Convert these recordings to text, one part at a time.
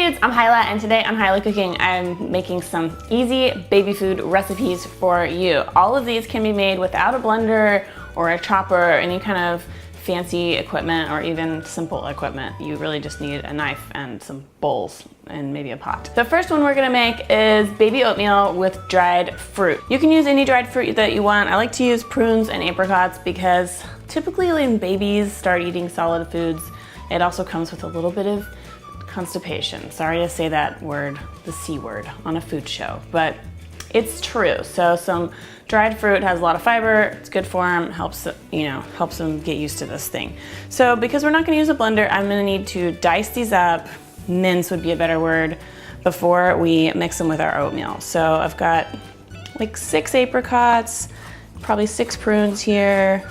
Hey dudes, I'm Hilah, and today on Hilah Cooking, I'm making some easy baby food recipes for you. All of these can be made without a blender or a chopper or any kind of fancy equipment or even simple equipment. You really just need a knife and some bowls and maybe a pot. The first one we're gonna make is baby oatmeal with dried fruit. You can use any dried fruit that you want. I like to use prunes and apricots because typically when babies start eating solid foods, it also comes with a little bit of constipation. Sorry to say that word, the C word, on a food show, but it's true. So some dried fruit has a lot of fiber, it's good for them, helps them get used to this thing. So because we're not gonna use a blender, I'm gonna need to dice these up, mince would be a better word, before we mix them with our oatmeal. So I've got like 6 apricots, probably 6 prunes here.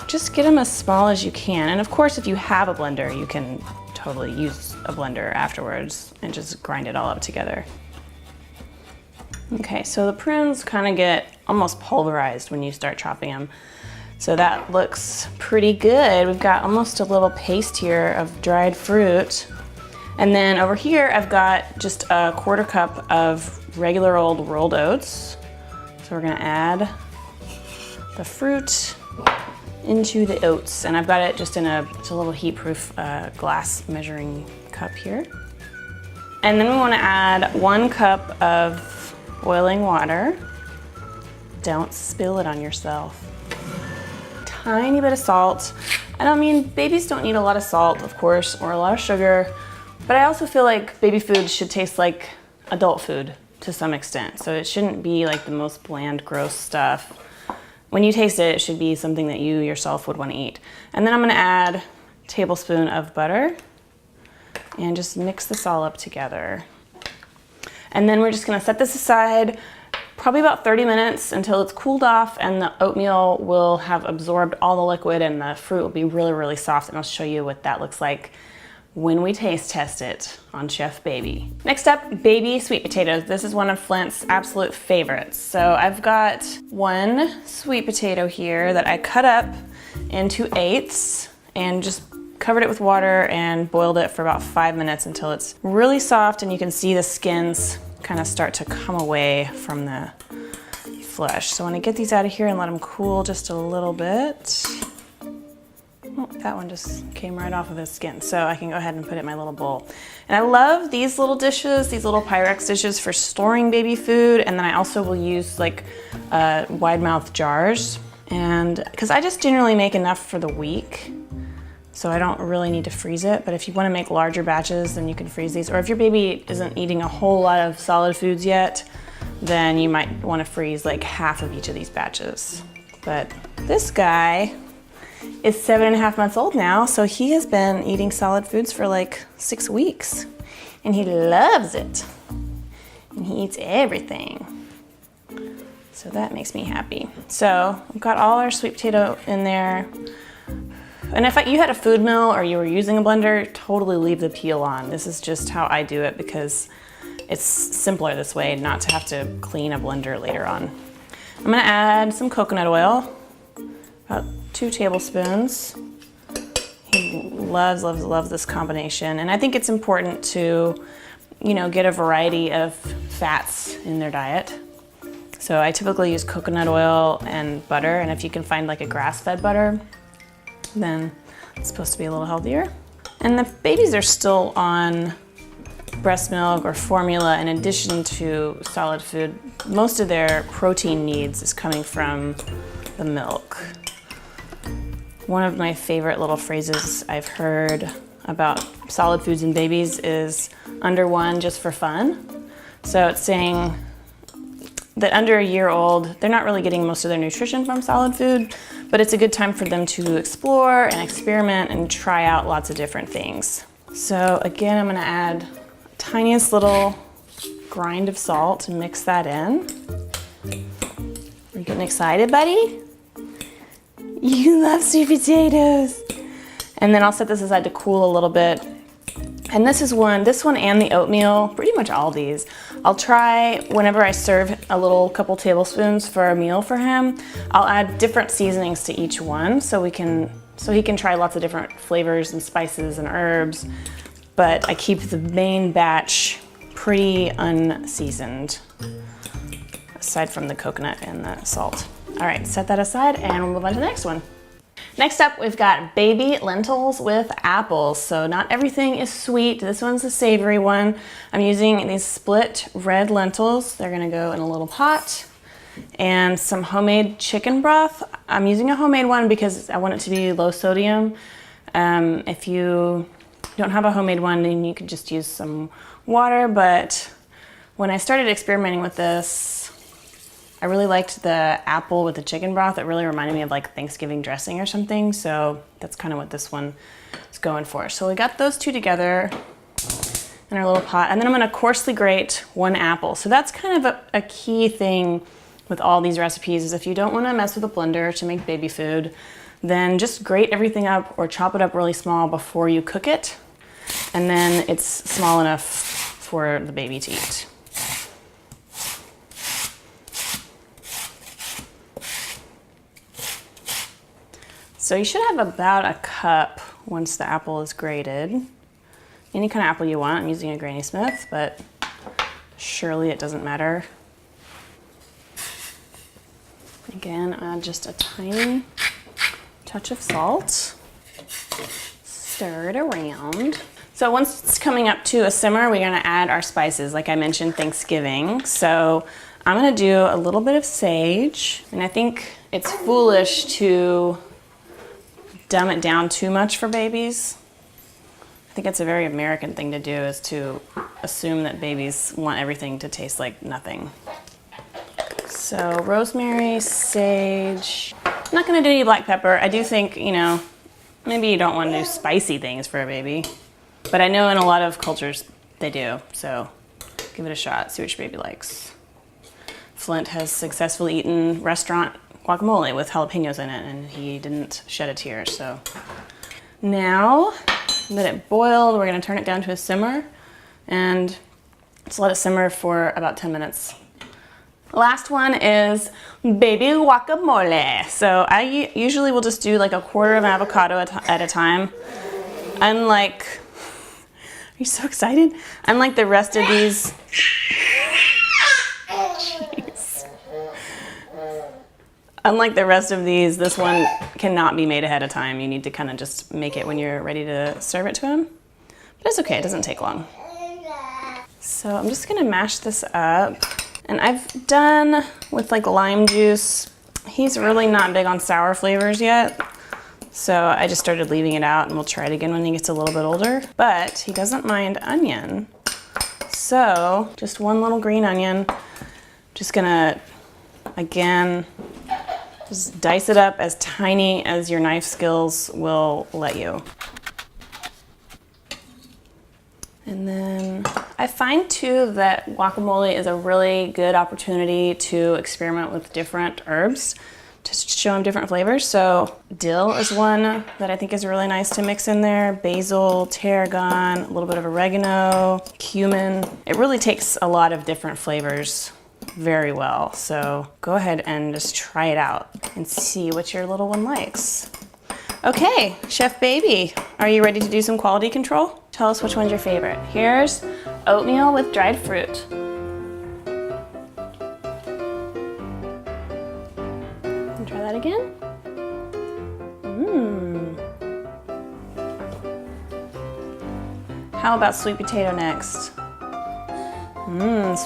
Just get them as small as you can. And of course, if you have a blender, you can totally use a blender afterwards and just grind it all up together. Okay, so the prunes kind of get almost pulverized when you start chopping them. So that looks pretty good. We've got almost a little paste here of dried fruit. And then over here, I've got just a 1/4 cup of regular old rolled oats. So we're gonna add the fruit into the oats, and I've got it just in it's a little heat-proof glass measuring cup here. And then we want to add 1 cup of boiling water. Don't spill it on yourself. Tiny bit of salt. And I mean, babies don't need a lot of salt, of course, or a lot of sugar, but I also feel like baby food should taste like adult food to some extent. So it shouldn't be like the most bland, gross stuff. When you taste it, it should be something that you yourself would want to eat. And then I'm gonna add a tablespoon of butter and just mix this all up together. And then we're just gonna set this aside probably about 30 minutes until it's cooled off and the oatmeal will have absorbed all the liquid and the fruit will be really, really soft. And I'll show you what that looks like when we taste test it on Chef Baby. Next up, baby sweet potatoes. This is one of Flint's absolute favorites. So I've got 1 sweet potato here that I cut up into 8s and just covered it with water and boiled it for about 5 minutes until it's really soft and you can see the skins kind of start to come away from the flesh. So I want to get these out of here and let them cool just a little bit. Oh, that one just came right off of his skin, so I can go ahead and put it in my little bowl. And I love these little dishes, these little Pyrex dishes for storing baby food, and then I also will use like wide mouth jars, and because I just generally make enough for the week, so I don't really need to freeze it. But if you want to make larger batches, then you can freeze these. Or if your baby isn't eating a whole lot of solid foods yet, then you might want to freeze like half of each of these batches. But this guy is 7.5 months old now, so he has been eating solid foods for like 6 weeks, and he loves it. And he eats everything. So that makes me happy. So we've got all our sweet potato in there. And if you had a food mill or you were using a blender, totally leave the peel on. This is just how I do it because it's simpler this way, not to have to clean a blender later on. I'm gonna add some coconut oil, about 2 tablespoons. He loves this combination. And I think it's important to, get a variety of fats in their diet. So I typically use coconut oil and butter, and if you can find like a grass-fed butter, then it's supposed to be a little healthier. And the babies are still on breast milk or formula in addition to solid food. Most of their protein needs is coming from the milk. One of my favorite little phrases I've heard about solid foods and babies is under 1 just for fun. So it's saying that under a year old, they're not really getting most of their nutrition from solid food, but it's a good time for them to explore and experiment and try out lots of different things. So again, I'm gonna add tiniest little grind of salt and mix that in. Are you getting excited, buddy? You love sweet potatoes. And then I'll set this aside to cool a little bit. And this one and the oatmeal, pretty much all these, I'll try whenever I serve a couple tablespoons for a meal for him, I'll add different seasonings to each one so he can try lots of different flavors and spices and herbs. but I keep the main batch pretty unseasoned, aside from the coconut and the salt. All right, set that aside and we'll move on to the next one. Next up, we've got baby lentils with apples. So not everything is sweet. This one's a savory one. I'm using these split red lentils. They're gonna go in a little pot. And some homemade chicken broth. I'm using a homemade one because I want it to be low sodium. If you don't have a homemade one, then you could just use some water. But when I started experimenting with this, I really liked the apple with the chicken broth. It really reminded me of like Thanksgiving dressing or something. So that's kind of what this one is going for. So we got those two together in our little pot. And then I'm gonna coarsely grate one apple. So that's kind of a key thing with all these recipes is if you don't wanna mess with a blender to make baby food, then just grate everything up or chop it up really small before you cook it. And then it's small enough for the baby to eat. So you should have about a cup once the apple is grated. Any kind of apple you want. I'm using a Granny Smith, but surely it doesn't matter. Again, add just a tiny touch of salt. Stir it around. So once it's coming up to a simmer, we're gonna add our spices. Like I mentioned, Thanksgiving. So I'm gonna do a little bit of sage. And I think it's foolish to dumb it down too much for babies. I think it's a very American thing to do, is to assume that babies want everything to taste like nothing. So rosemary, sage. I'm not gonna do any black pepper. I do think, you know, maybe you don't want to do spicy things for a baby, but I know in a lot of cultures they do, so give it a shot, see what your baby likes. Flint has successfully eaten restaurant guacamole with jalapenos in it, and he didn't shed a tear. So now that it boiled, we're gonna turn it down to a simmer and just let it simmer for about 10 minutes. Last one is baby guacamole. So I usually will just do like a quarter of an avocado at a time. Unlike, are you so excited? Unlike the rest of these, unlike the rest of these, this one cannot be made ahead of time. You need to kind of just make it when you're ready to serve it to him. But it's okay, it doesn't take long. So I'm just gonna mash this up. And I've done with like lime juice. He's really not big on sour flavors yet. So I just started leaving it out, and we'll try it again when he gets a little bit older. But he doesn't mind onion. So just one little green onion. Just gonna, again, just dice it up as tiny as your knife skills will let you. And then I find too that guacamole is a really good opportunity to experiment with different herbs to show them different flavors. So dill is one that I think is really nice to mix in there. Basil, tarragon, a little bit of oregano, cumin. It really takes a lot of different flavors very well. So go ahead and just try it out and see what your little one likes. Okay, Chef Baby, are you ready to do some quality control? Tell us which one's your favorite. Here's oatmeal with dried fruit. And try that again. How about sweet potato next?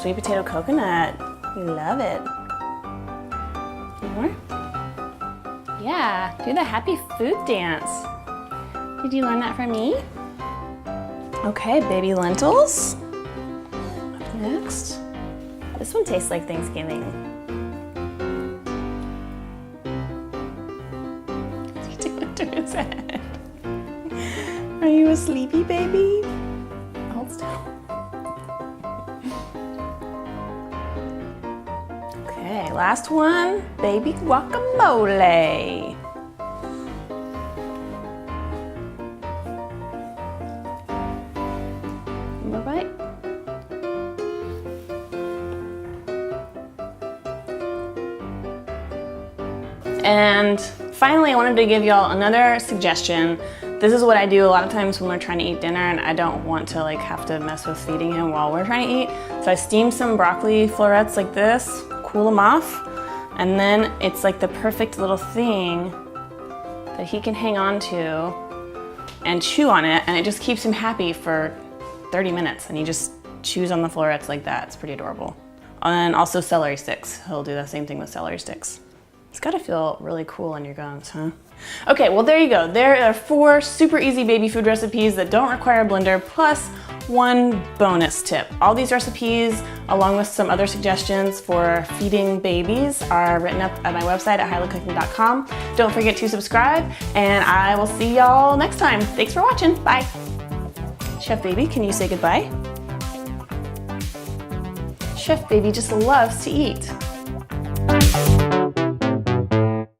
Sweet potato coconut. Love it. Any more? Yeah, do the happy food dance. Did you learn that from me? Okay, baby lentils. Up next. This one tastes like Thanksgiving. What's he doing to his head? Are you a sleepy baby? Hold still. Okay, last one, baby guacamole. One more bite. And finally, I wanted to give y'all another suggestion This is what I do a lot of times when we're trying to eat dinner and I don't want to like have to mess with feeding him while we're trying to eat. So I steam some broccoli florets like this, cool them off, and then it's like the perfect little thing that he can hang on to and chew on it, and it just keeps him happy for 30 minutes, and he just chews on the florets like that. It's pretty adorable. And also celery sticks. He'll do the same thing with celery sticks. It's gotta feel really cool on your gums, huh? Okay, well there you go. There are 4 super easy baby food recipes that don't require a blender, plus 1 bonus tip. All these recipes, along with some other suggestions for feeding babies, are written up at my website at hilahcooking.com. Don't forget to subscribe, and I will see y'all next time. Thanks for watching. Bye. Chef Baby, can you say goodbye? Chef Baby just loves to eat.